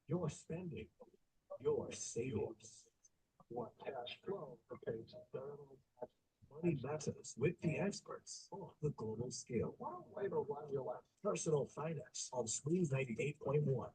Your spending, your savings, your cash flow. Okay, money matters with the experts on the global scale. Later, your life. Personal finance on Smooth 98.1.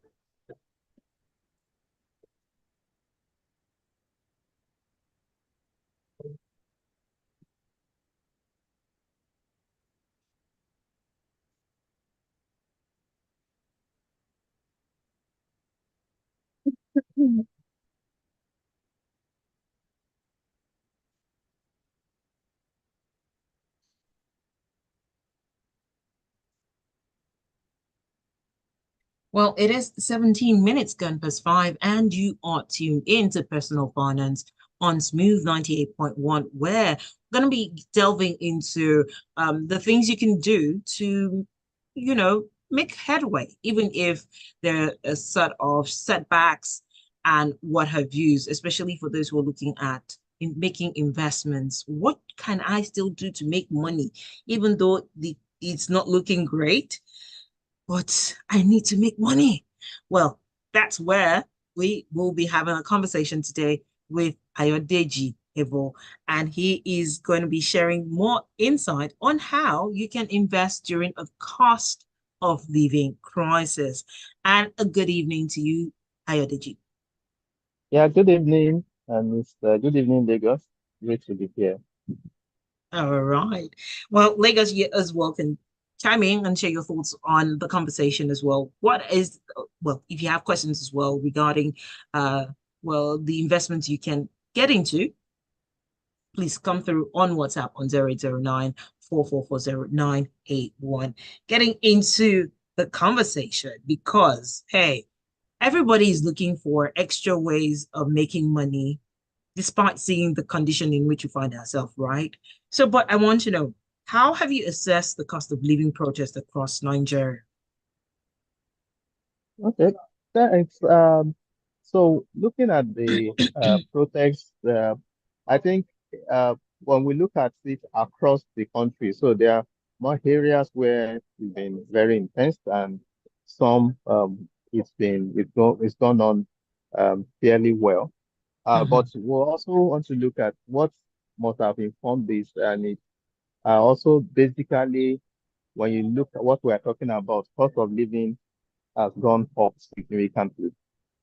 Well, it is 17 minutes gone past five, and you are tuned into Personal Finance on Smooth 98.1, where we're going to be delving into the things you can do to, make headway, even if there are a set of setbacks and what have yous, especially for those who are looking at in making investments. What can I still do to make money, even though it's not looking great? But I need to make money. Well, that's where we will be having a conversation today with Ayodeji Ebo, and he is going to be sharing more insight on how you can invest during a cost of living crisis. And a good evening to you, Ayodeji. Yeah, good evening, and it's good evening, Lagos. Great to be here. All right. Well, Lagos, you as well can chime in and share your thoughts on the conversation as well. Well, if you have questions as well regarding, uh, the investments you can get into, please come through on WhatsApp on 0809 4440 981. Getting into the conversation because, hey, everybody is looking for extra ways of making money despite seeing the condition in which we find ourselves, right? So, but I want to know, how have you assessed the cost of living protest across Nigeria? Okay, thanks. So looking at the protests, I think when we look at it across the country, so there are more areas where it's been very intense, and some it's gone on fairly well. But Mhm. we also want to look at what must have informed this, and it also basically when you look at what we're talking about, cost of living has gone up significantly.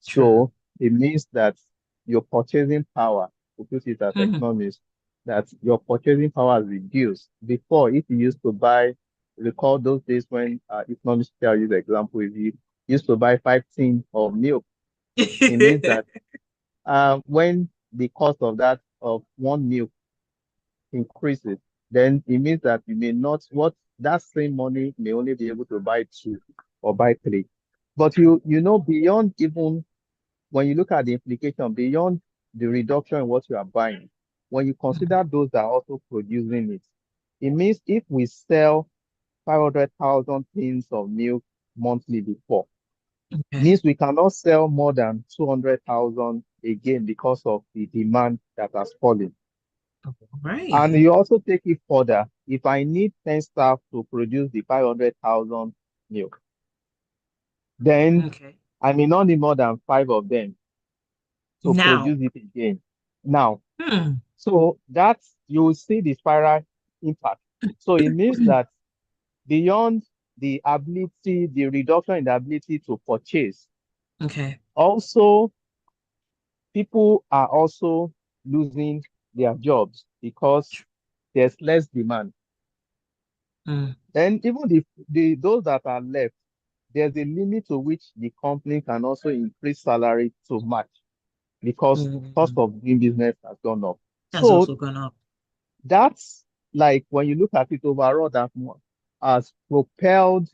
True. So it means that your purchasing power, to put it as Mhm. economists, that your purchasing power has reduced. Before, if you used to buy, recall those days when economists tell you the example, if you used to buy 5 tins of milk, it means that when the cost of that of one milk increases, then it means that you may not what that same money may only be able to buy two or buy three. But beyond even when you look at the implication, beyond the reduction in what you are buying, when you consider those that are also producing it, it means if we sell 500,000 tins of milk monthly before, Okay. means we cannot sell more than 200,000 again because of the demand that has fallen. All And right. you also take it further. If I need 10 staff to produce the 500,000 milk, then Okay. I may not need more than five of them to Now, produce it again. Now, hmm. so that's you will see the spiral impact. So it means that beyond the reduction in the ability to purchase, Okay. also people are also losing their jobs because there's less demand. Mm. Then even the those that are left, there's a limit to which the company can also increase salary to match because cost Mm. of doing business has gone up. Has So also gone up. that's like when you look at it overall, that has propelled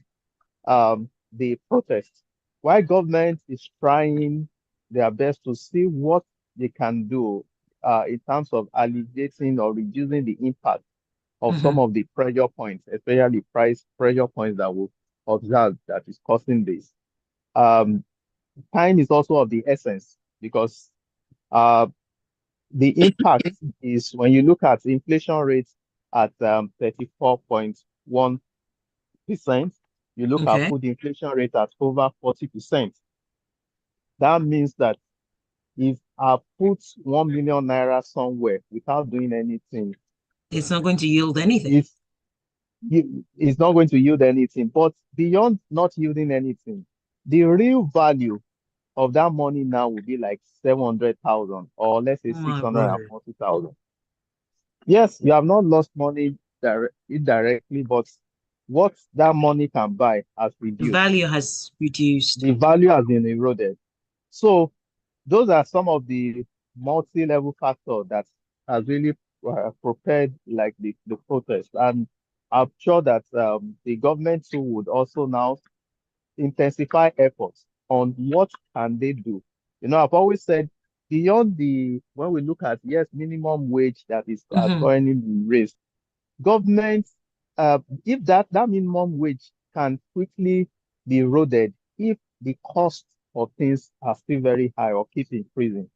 the protest. While government is trying their best to see what they can do in terms of alleviating or reducing the impact of some Mhm. of the pressure points, especially price pressure points that we observe that is causing this. Um, Time is also of the essence because uh, the impact is when you look at inflation rates at 34.1%, You look at Okay. food inflation rate at over 40%. That means that if I put 1 million naira somewhere without doing anything, It's not going to yield anything. it's not going to yield anything. But beyond not yielding anything, the real value of that money now will be like 700,000, or let's say Oh my word. 640,000. Yes, you have not lost money indirectly, but what that money can buy has The reduced. value has reduced. The value has been eroded. So those are some of the multi-level factors that has really propelled like the protest. And I'm sure that the government too would also now intensify efforts on what can they do. I've always said beyond when we look at, yes, minimum wage that is Mhm. currently being raised, government, if that minimum wage can quickly be eroded if the cost of things are still very high or keep increasing.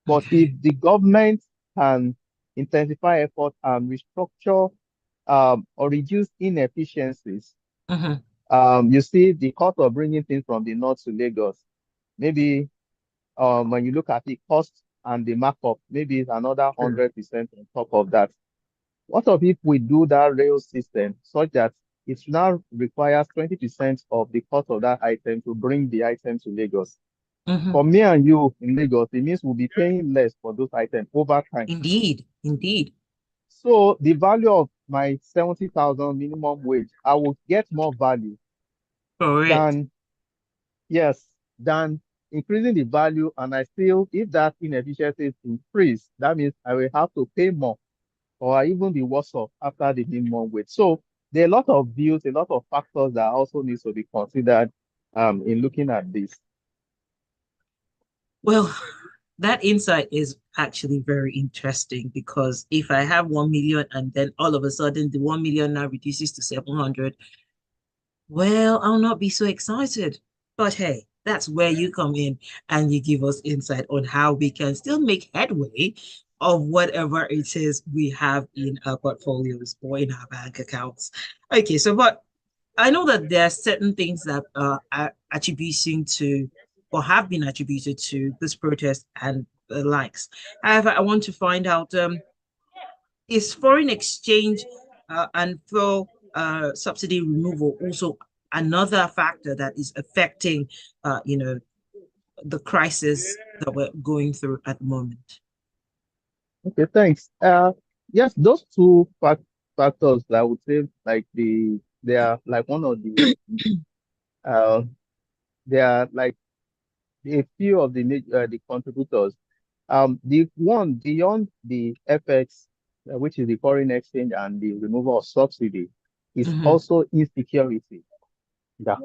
But if Okay. the government can intensify effort and restructure or reduce inefficiencies, Mhm. you see the cost of bringing things from the north to Lagos, maybe when you look at the cost and the markup, maybe it's another True. 100% on top of that. What if we do that rail system such that it now requires 20% of the cost of that item to bring the item to Lagos? Mhm. For me and you in Lagos, it means we'll be paying less for those items over time. Indeed. Indeed. So the value of my 70,000 minimum wage, I will get more value For it. than, yes, than increasing the value. And I still, if that inefficiency is increased, that means I will have to pay more or even be worse off after the minimum wage. So there are a lot of views, a lot of factors that also needs to be considered in looking at this. Well, that insight is actually very interesting because if I have 1 million and then all of a sudden the 1 million now reduces to 700, well, I'll not be so excited. But hey, that's where you come in and you give us insight on how we can still make headway of whatever it is we have in our portfolios or in our bank accounts. Okay, so but I know that there are certain things that are attributing to or have been attributed to this protest and the likes. However, I want to find out is foreign exchange and fuel subsidy removal also another factor that is affecting, the crisis that we're going through at the moment? Okay, thanks. Yes, those two factors I would say like they are like one of uh they are like a few of the contributors. The one beyond the FX, which is the foreign exchange and the removal of subsidy, is Mhm. also insecurity. Yeah.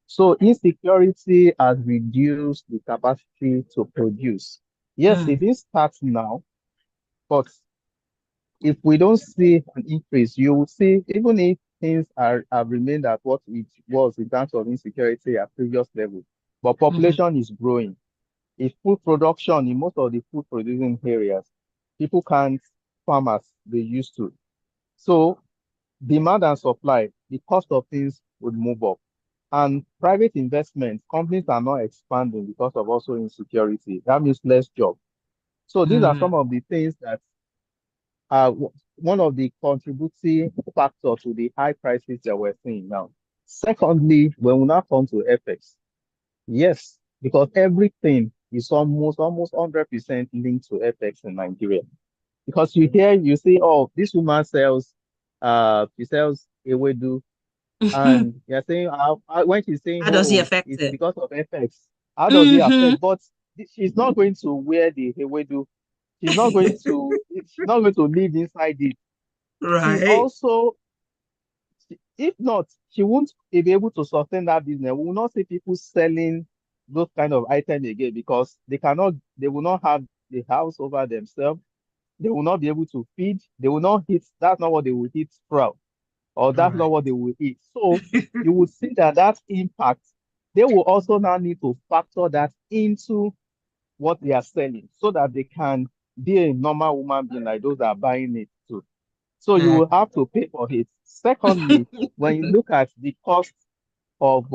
So insecurity has reduced the capacity to produce. Yes, it Mm. is starts now, but if we don't see an increase, you will see even if things have remained at what it was in terms of insecurity at previous level, but Mhm. population is growing. If food production in most of the food producing areas, people can't farm as they used to. So demand and supply, the cost of things would move up. And private investment, companies are not expanding because of also insecurity. That means less job. So these are some Mm. of the things that are one of the contributing factors to the high prices that we're seeing now. Secondly, when we now come to FX, yes, because everything is almost 100% linked to FX in Nigeria. Because you say, oh, this woman sells, she sells Ewedu, and you're saying, when she's saying, How does it oh, affect it's it? because of FX, how does it Hmm. affect? But she's not going to wear the Ewedu. She's not going to live inside it. She's Right. also, if not, she won't be able to sustain that business. We will not see people selling those kind of items again because they will not have the house over themselves. They will not be able to feed. They will not eat. That's not what they will eat sprout, or that's not Right. what they will eat. So you would see that impact. They will also now need to factor that into what they are selling so that they can be a normal human being like those that are buying it too. So you Uh, will have to pay for it. Secondly, when you look at the cost of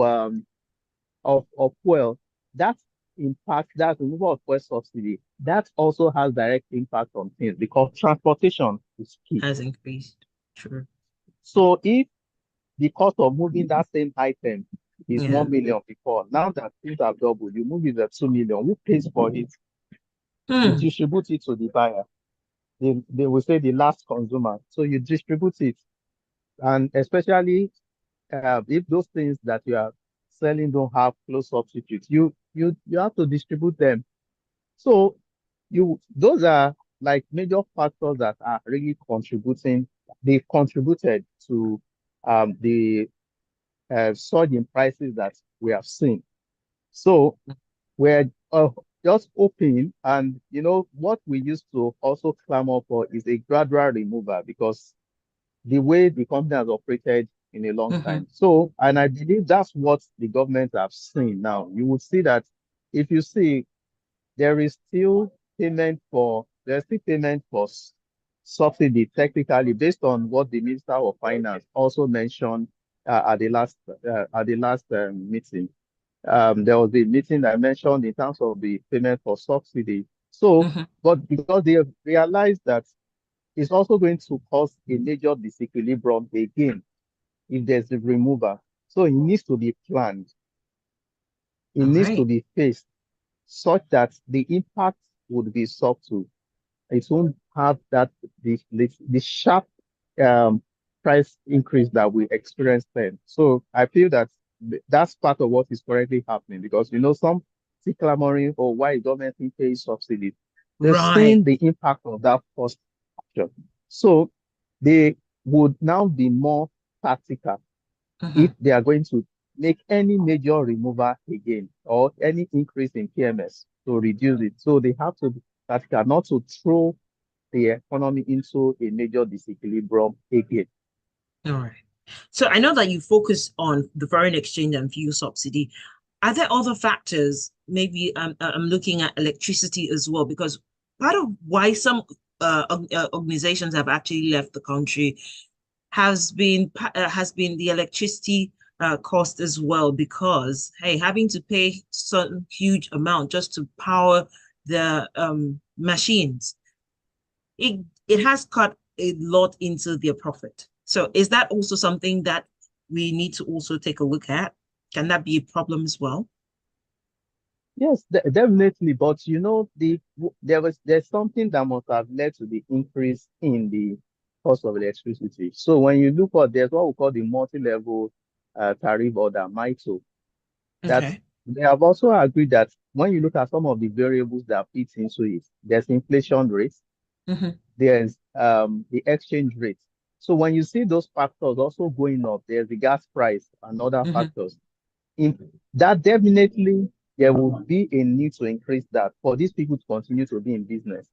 fuel, that impact, that removal of fuel subsidy, that also has direct impact on things because transportation is key. Has increased. True. So if the cost of moving that same item is Yeah. 1 million before, now that things have doubled, you move it at 2 million, who pays for it? You Hmm. distribute it to the buyer. They will say the last consumer. So you distribute it. And especially if those things that you are selling don't have close substitutes, you have to distribute them. So those are like major factors that are really contributing. They contributed to the surge in prices that we have seen. So we're just hoping, and what we used to also clamor for is a gradual removal because the way the company has operated in a long Mm-hmm. time. So, and I believe that's what the government have seen now. You would see that if you see there is still payment for subsidy technically based on what the Minister of Finance also mentioned at the last meeting. There was a meeting I mentioned in terms of the payment for subsidy. So, Mm-hmm. but because they have realized that it's also going to cause a major disequilibrium again if there's a removal. So it needs to be planned. It All needs to right. be faced such that the impact would be subtle. It won't have that the sharp um, price increase that we experienced then. So I feel that that's part of what is currently happening because some see clamoring or why government pays subsidies. They're Right. seeing the impact of that cost action. So they would now be more tactical Mm-hmm. if they are going to make any major removal again or any increase in PMS to reduce it. So they have to be tactical, not to throw the economy into a major disequilibrium again. All right. So I know that you focus on the foreign exchange and fuel subsidy. Are there other factors? Maybe I'm looking at electricity as well, because part of why some organizations have actually left the country has been the electricity cost as well. Because hey, having to pay some huge amount just to power the machines, it has cut a lot into their profit. So is that also something that we need to also take a look at? Can that be a problem as well? Yes, definitely. But there's something that must have led to the increase in the cost of electricity. So when you look at there's what we call the multi-level tariff order, MITO, that Okay. they have also agreed that when you look at some of the variables that fit into it, there's inflation rate, Mm-hmm. there's the exchange rate. So when you see those factors also going up, there's the gas price and other Mm-hmm. factors. In that definitely there will be a need to increase that for these people to continue to be in business.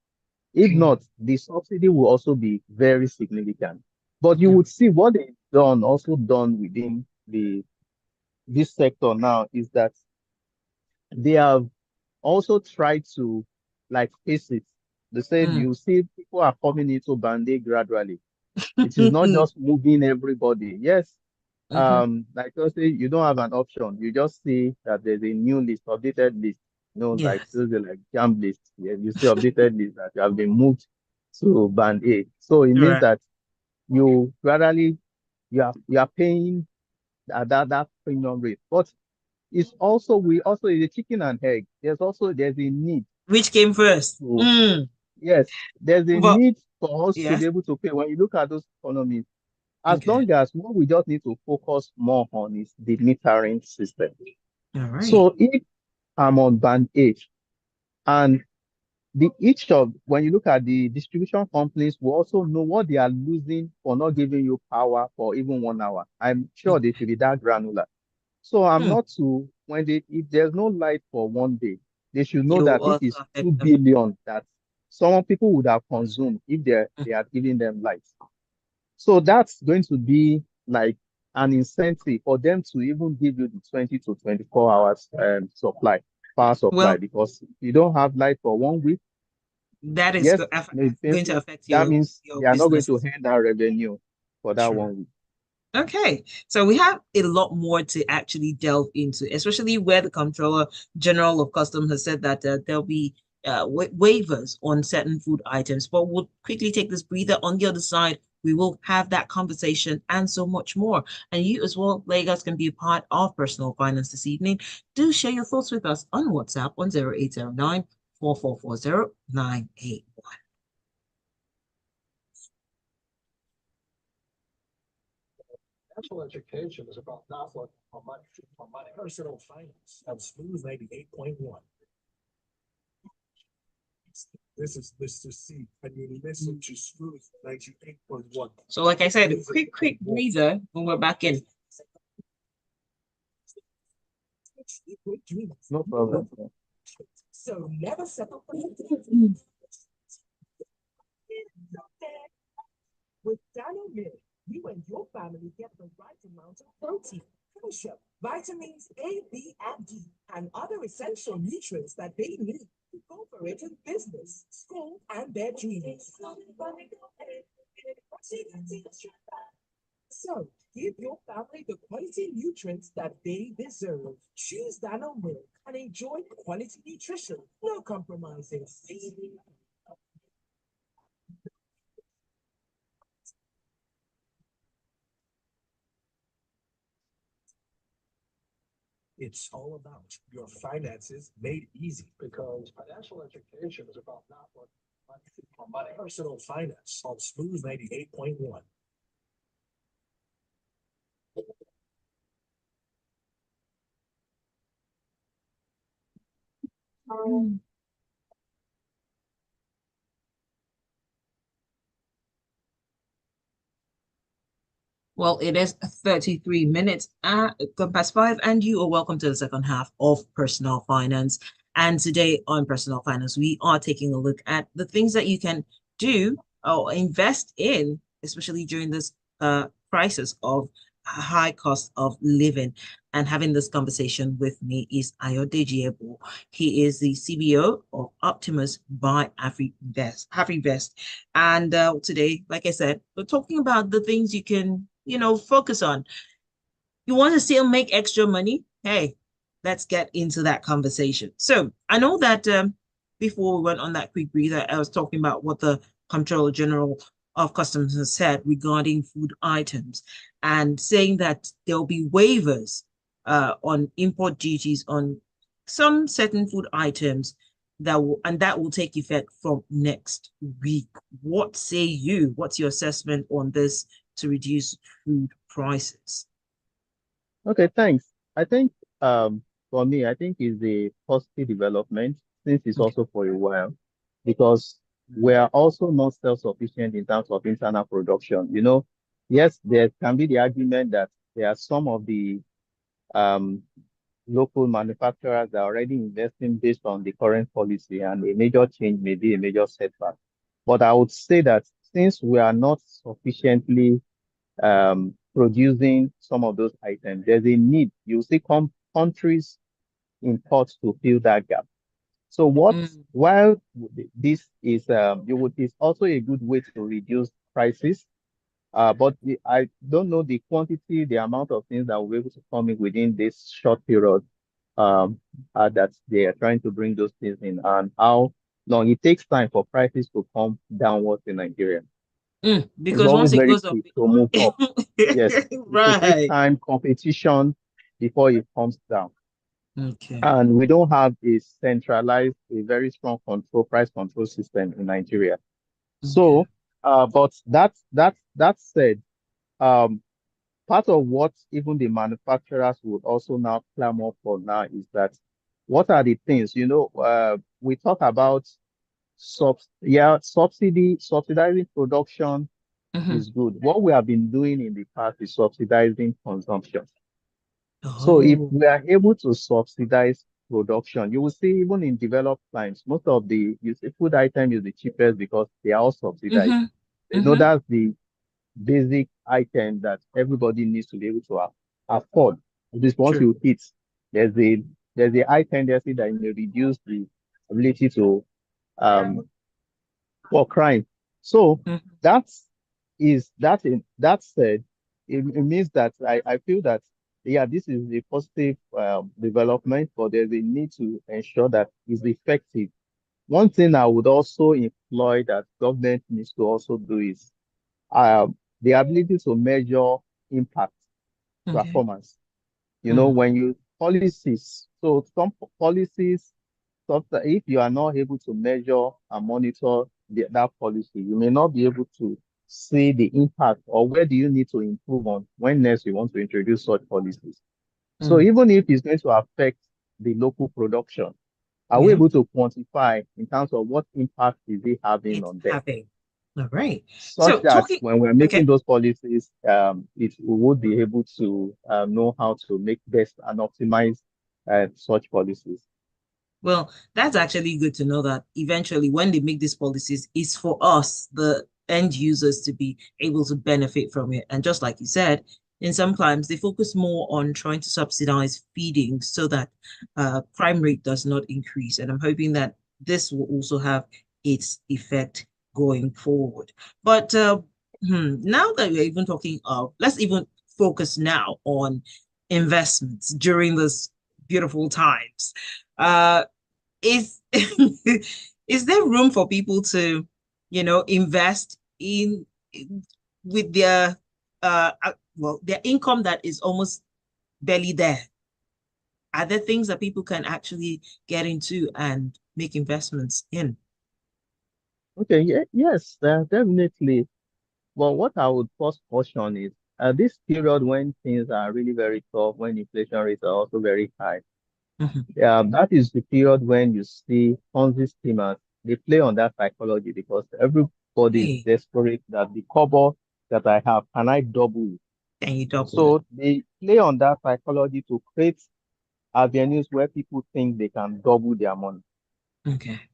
If Mm-hmm. not, the subsidy will also be very significant. But you would see what they've also done within this sector now is that they have also tried to like face it. They said you see people are coming into Band gradually. It is not Mm-hmm. just moving everybody. Yes, Mm-hmm. like I say, you don't have an option. You just see that there's a new list, updated list. Like Yes. those are like jam list. Yeah, you see updated list that you have been moved to Band A. So it means Right. that you gradually you are paying that premium rate. But it's also we also is a chicken and egg. There's a need Which came first? to yes, there's a But need for us to be yes. able to pay. When you look at those economies, as Okay. long as what we just need to focus more on is the metering system. All right. So if I'm on band H and the each of when you look at the distribution companies will also know what they are losing for not giving you power for even 1 hour. I'm sure they should be that granular. So I'm Hmm. not too when they if there's no light for one day, they should know It will that this also is affect 2 them. billion that some people would have consumed if they are giving them light. So that's going to be like an incentive for them to even give you the 20 to 24 hours power supply, Well, because if you don't have light for 1 week, that is yes, maybe going to painful. affect That means your they are not going to businesses. hand that revenue for that True. 1 week. Okay, so we have a lot more to actually delve into, especially where the Comptroller General of Customs has said that there'll be waivers on certain food items. But we'll quickly take this breather. On the other side, we will have that conversation and so much more. And you as well, Lagos, can be a part of personal finance this evening. Do share your thoughts with us on WhatsApp on 0809 4440 981. Financial education is about not for money. Personal finance on Smooth 98.1. This is C, and you listen to Smooth 98.1. So, like I said, a quick breather when we're back in. No problem. So never settle for with Dano Milk, you and your family get the right amount of protein, calcium, vitamins A, B, and D, and other essential nutrients that they need to go for it in business, school, and their dreams. So give your family the quality nutrients that they deserve. Choose Dano Milk and enjoy quality nutrition. No compromising. It's all about your finances made easy because financial education is about not money. Personal finance on Smooth 98.1. Well, it is 33 minutes past five, and you are welcome to the second half of Personal Finance. And today on Personal Finance, we are taking a look at the things that you can do or invest in, especially during this crisis of high cost of living. And having this conversation with me is Ayodeji Ebo. He is the CBO of Optimus by Afrinvest. And today, like I said, we're talking about the things you can focus on. You want to still make extra money? Hey, let's get into that conversation. So I know that before we went on that quick breather, I was talking about what the Comptroller General of Customs has said regarding food items and saying that there'll be waivers on import duties on some certain food items that will take effect from next week. What say you? What's your assessment on this to reduce food prices? Okay, thanks. I think for me, I think it's a positive development since it's Okay. also for a while because we are also not self-sufficient in terms of internal production. Yes, there can be the argument that there are some of the um, local manufacturers that are already investing based on the current policy, and a major change may be a major setback. But I would say that since we are not sufficiently producing some of those items, there's a need. You see countries import to fill that gap. So Mm, while this is, it's also a good way to reduce prices. But I don't know the quantity, the amount of things that will be able to come in within this short period that they are trying to bring those things in, and how long it takes time for prices to come downwards in Nigeria. It's because always once it very goes up, quick to move up. Yes, it will take right. time, competition before it comes down. Okay. And we don't have a very strong price control system in Nigeria. Okay. So, but that said, um, part of what even the manufacturers would also now clamor for now is that what are the things, we talk about subsidizing production Mhm. is good. What we have been doing in the past is subsidizing consumption. So if Oh. we are able to subsidize production, you will see even in developed clients, most of the food item is the cheapest because they are all subsidized. Mm-hmm. Mm-hmm. That's the basic item that everybody needs to be able to afford. At least once True. you eat, there's a there's a high tendency that you may reduce the ability to um for crime. So Mm-hmm. that said, it means that I feel that, yeah, this is a positive development, but there's a need to ensure that it's effective. One thing I would also employ that government needs to also do is the ability to measure impact Okay. performance. Mm, When you policies, so some policies, sometimes if you are not able to measure and monitor that policy, you may not be able to see the impact or where do you need to improve on when next you want to introduce such policies. So mm. even if it's going to affect the local production, are we Yeah, able to quantify in terms of what impact is it having it's on them? happening. All right. Such So that talking, when we're making okay. those policies, we would be able to know how to make best and optimize such policies. Well, that's actually good to know that eventually when they make these policies, it's for us, the end users, to be able to benefit from it. And just like you said, in some climes they focus more on trying to subsidize feeding so that crime rate does not increase. And I'm hoping that this will also have its effect going forward. But now that we're even talking of, let's even focus now on investments during this beautiful times. Is is there room for people to, invest in with their well, their income that is almost barely there? Are there things that people can actually get into and make investments in? Okay, yeah, yes, definitely. Well, what I would first caution is this period when things are really very tough, when inflation rates are also very high. Mhm. That is the period when you see Ponzi schemers. They play on that psychology because everybody is Hey, desperate that the cover that I have, can I double it? can you double it? So they play on that psychology to create avenues where people think they can double their money, Okay.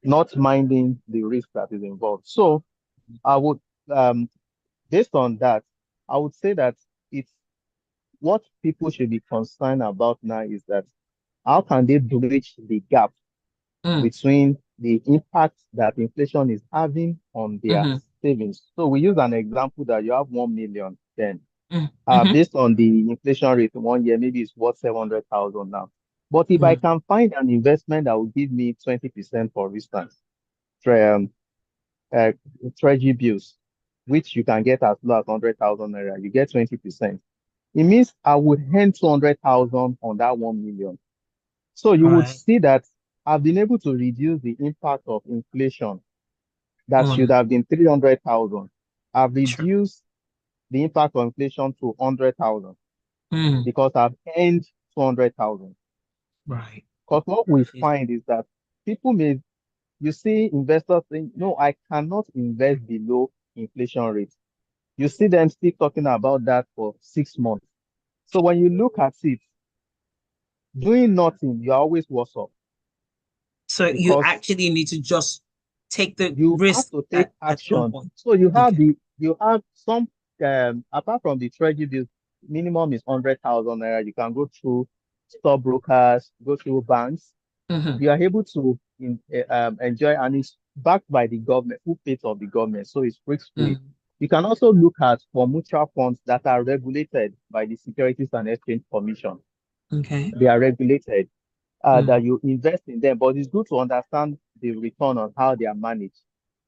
not minding the risk that is involved. So I would, um, based on that, I would say that it's what people should be concerned about now is that how can they bridge the gap Mm, between the impact that inflation is having on their mhm, savings. So we use an example that you have 1 million, then mm, mhm, based on the inflation rate in 1 year, maybe it's worth 700,000 now. But if I mm, can find an investment that will give me 20%, for instance, tre- um, uh, treasury bills, which you can get as low as 100,000 naira, you get 20%. It means I would earn 200,000 on that 1 million. So you would right. see that I've been able to reduce the impact of inflation that should On have been 300,000. I've true. reduced the impact of inflation to 100,000 Mm, because I've earned 200,000. right. Because what we Yes. find is that people may, you see investors saying, no, I cannot invest below inflation rate. You see them still talking about that for 6 months. So when you look at it, doing nothing, you're always worse off So you because actually need to just take the you have risk to take at some action. point. So Okay. you have some apart from the treasury bills, minimum is 100,000 naira. You can go through stockbrokers, go through banks. Hmm. You are able to enjoy, and it's backed by the government, who pays of the government, so it's risk free. Mm. You can also look at for mutual funds that are regulated by the Securities and Exchange Commission. Okay. They are regulated that Mm. you invest in them, but it's good to understand the return on how they are managed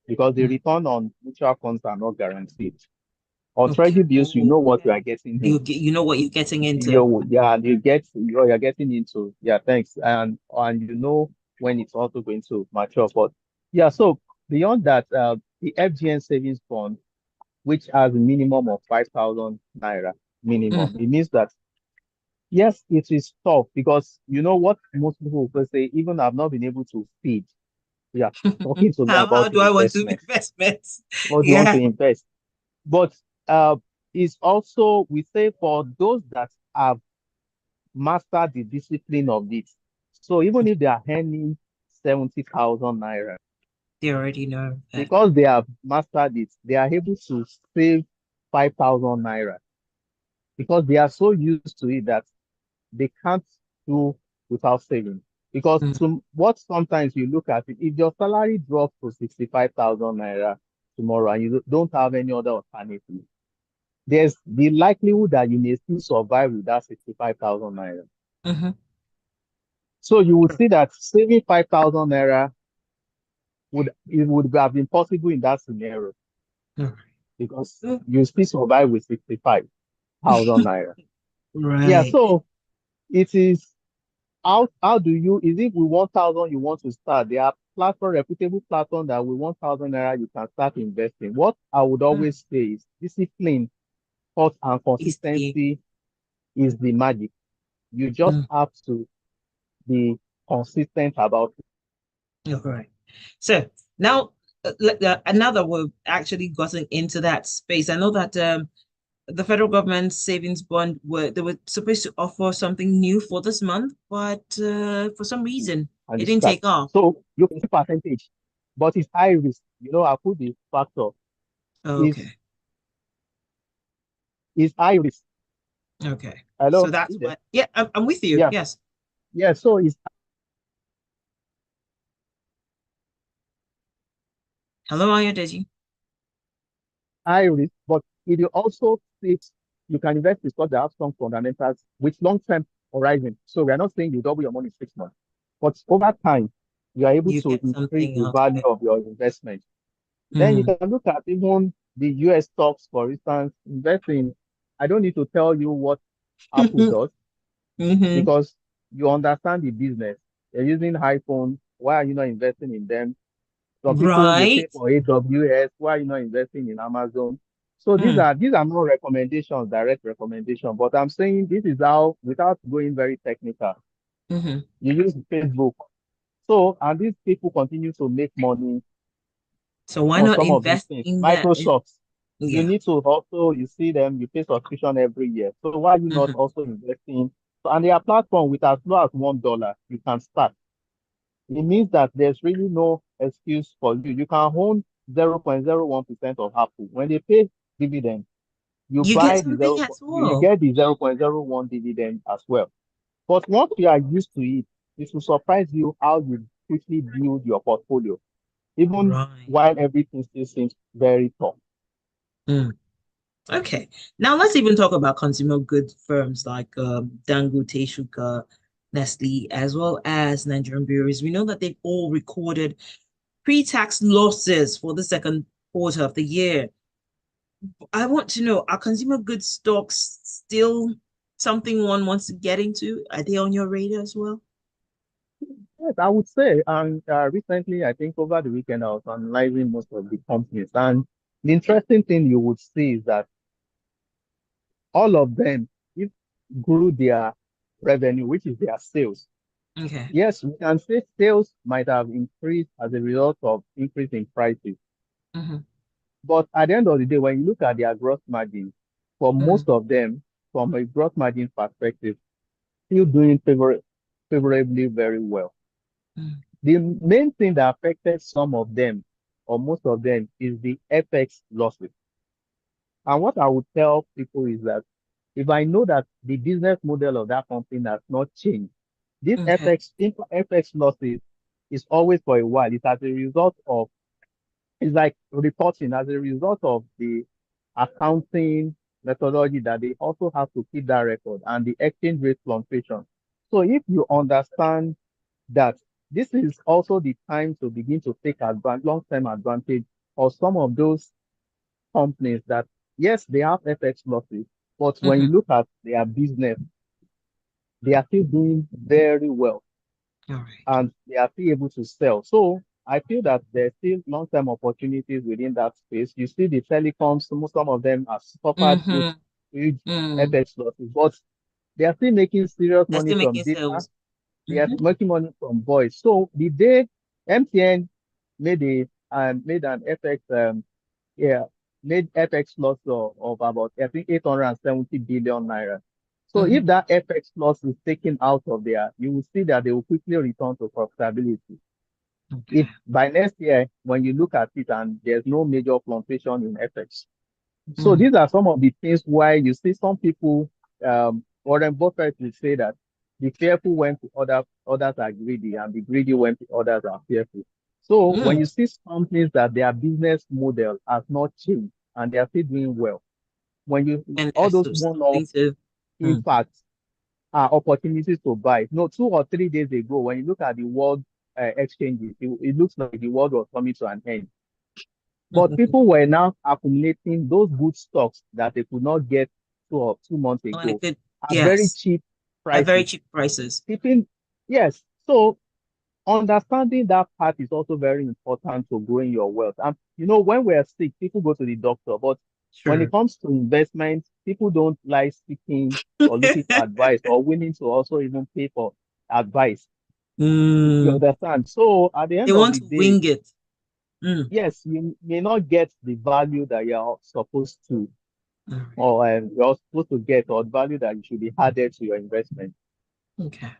because the Mm. return on mutual funds are not guaranteed. On Okay. treasury bills, you know what you are getting You in. you know what you're getting into. You're getting into. Yeah, thanks. And you know when it's also going to mature. But yeah, so beyond that, the FGN savings fund, which has a minimum of 5,000 naira minimum, Mm. it means that yes, it is tough because you know what most people will say, even I've not been able to feed. Yeah, talking to me How about do I want to investment. investments? What do you want to Yeah. invest? But it's also, we say, for those that have mastered the discipline of it. So even if they are earning 70,000 naira, They already know that. because they have mastered it, they are able to save 5,000 naira because they are so used to it that they can't do without saving. Because Mm. to what sometimes you look at it, if your salary drops to 65,000 naira tomorrow and you don't have any other alternative, there's the likelihood that you may still survive with that 65,000 naira. Mm-hmm. So you would see that saving 5,000 naira would have been possible in that scenario All because right. you still survive with 65,000 naira. Yeah, Right. so it is how do you is it with 1,000 you want to start? There are reputable platform that with 1,000 naira you can start investing. What I would Mm. always say is discipline, thought, and Is the consistency is the magic. You just mm. have to be consistent about it. All right. So now, now that we've actually gotten into that space, I know that the federal government savings bond they were supposed to offer something new for this month, but for some reason And it it's didn't that. take off. So you can see percentage, but it's high risk. I put the factor is Okay. high risk. Okay. So Hello, that's you there? what, yeah, I'm with you. Yeah, Yes. yeah. So it's Hello, Ayodeji. high risk, but it will also fit. You can invest in stocks that have strong fundamentals with long-term horizon. So we are not saying you double your money in 6 months, but over time, you are able You to get increase something the out of value it. of your investment. Then you Mm. can look at even the US stocks, for instance, investing. I don't need to tell you what Apple does Mm-hmm. because you understand the business. They're using iPhone. Why are you not investing in them? Some people they pay Right. for AWS. Why are you not investing in Amazon? So these Mm. are these are not recommendations, direct recommendations, but I'm saying this is how, without going very technical, Mm-hmm. you use Facebook. So and these people continue to make money So why on not some of these invest things. in that? Microsoft, you Yeah. need to also, you see them, you pay subscription every year. So why are you not Mm-hmm. also investing? So and their platform with as low as $1, you can start. It means that there's really no excuse for you. You can own 0.01% of Apple. When they pay dividend, you You get buy the something zero, as you well. get the 0.01 dividend as well. But once you are used to it, it will surprise you how you quickly build your portfolio, even Right. while everything still seems very tough. Mm. Okay. Now let's even talk about consumer goods firms like Dangote Sugar, Nestle, as well as Nigerian breweries. We know that they've all recorded pre-tax losses for the second quarter of the year. I want to know, are consumer goods stocks still something one wants to get into? Are they on your radar as well? Yes, I would say. And recently, I think over the weekend, I was analyzing most of the companies. And the interesting thing you would see is that all of them, if grew their revenue, which is their sales. Okay. Yes, we can say sales might have increased as a result of increase in prices. Mm-hmm. But at the end of the day, when you look at their gross margin, for Mm-hmm. most of them, from a gross margin perspective, still doing favorably very well. The main thing that affected some of them, or most of them, is the FX losses. And what I would tell people is that if I know that the business model of that company has not changed, this Okay. FX losses is always for a while. It's as a result of, it's like reporting as a result of the accounting methodology that they also have to keep that record and the exchange rate fluctuation. So if you understand that this is also the time to begin to take long-term advantage of some of those companies that, yes, they have FX losses, but when you Mm-hmm. look at their business, they are still doing very well All right. and they are still able to sell. So I feel that there's still long-term opportunities within that space. You see the telecoms, some of them have suffered Mm-hmm. huge Mm. FX losses, but they are still making serious They're money still from making data. sales. They are Mm-hmm. making money from voice. So the day MTN made made an FX yeah made FX loss of about, I think, 870 billion naira. So Mm-hmm. if that FX loss is taken out of there, you will see that they will quickly return to profitability. If Okay. by next year, when you look at it and there's no major fluctuation in FX, so Mm. these are some of the things why you see some people, Warren Buffett will say that the fearful went to others are greedy, and the greedy went to others are fearful. So when Mm. you see companies that their business model has not changed and they are still doing well, when you And all there's those one-off something to impacts are opportunities to buy. No, 2 or 3 days ago, when you look at the world exchanges, it looks like the world was coming to an end. But people were now accumulating those good stocks that they could not get 2 months on a ago good, at very yes, cheap at very prices. cheap prices. Keeping, yes. So understanding that part is also very important to growing your wealth. And when we're sick, people go to the doctor. But when it Sure. comes to investment, people don't like seeking or looking for advice or willing to also even pay for advice. You Mm, understand? So at the they end of want the to day, wing it. Mm. yes, you may not get the value that you're supposed to, All right. or you're supposed to get, or value that you should be added to your investment. Okay.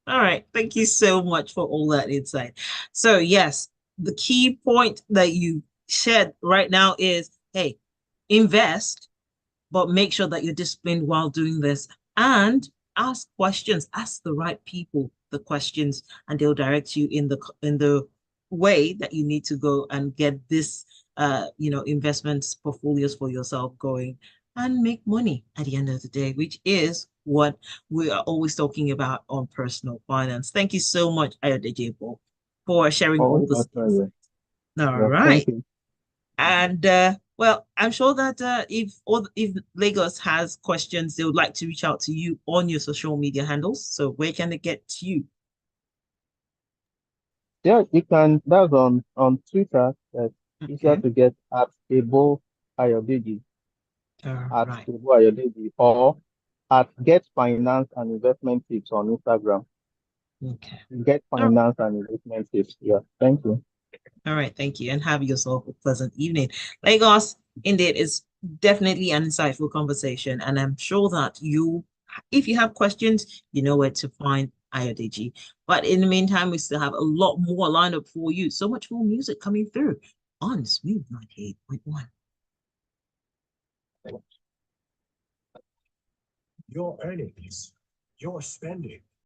All right. Thank you so much for all that insight. So, yes, the key point that you shared right now is, hey, invest, but make sure that you're disciplined while doing this, and ask questions. Ask the right people the questions, and they'll direct you in the way that you need to go and get this investments portfolios for yourself going and make money at the end of the day, which is what we are always talking about on personal finance. Thank you so much, Ayodeji Ebo, for sharing Oh, all this that's right. insight. All Yeah, thank right. you. And well, I'm sure that if Lagos has questions, they would like to reach out to you on your social media handles. So where can they get to you? Yeah, you can. That's on Twitter. That's easier Okay. to get at Ebo Ayodeji, All at right. Ebo Ayodeji, or at Get Finance and Investment Tips on Instagram. Okay. Get All right. Finance and Investment Tips. Yeah, thank you. All right. Thank you. And have yourself a pleasant evening. Lagos, indeed, is definitely an insightful conversation. And I'm sure that if you have questions, you know where to find Ayodeji. But in the meantime, we still have a lot more lined up for you. So much more music coming through on Smooth 98.1. Your earnings, your spending,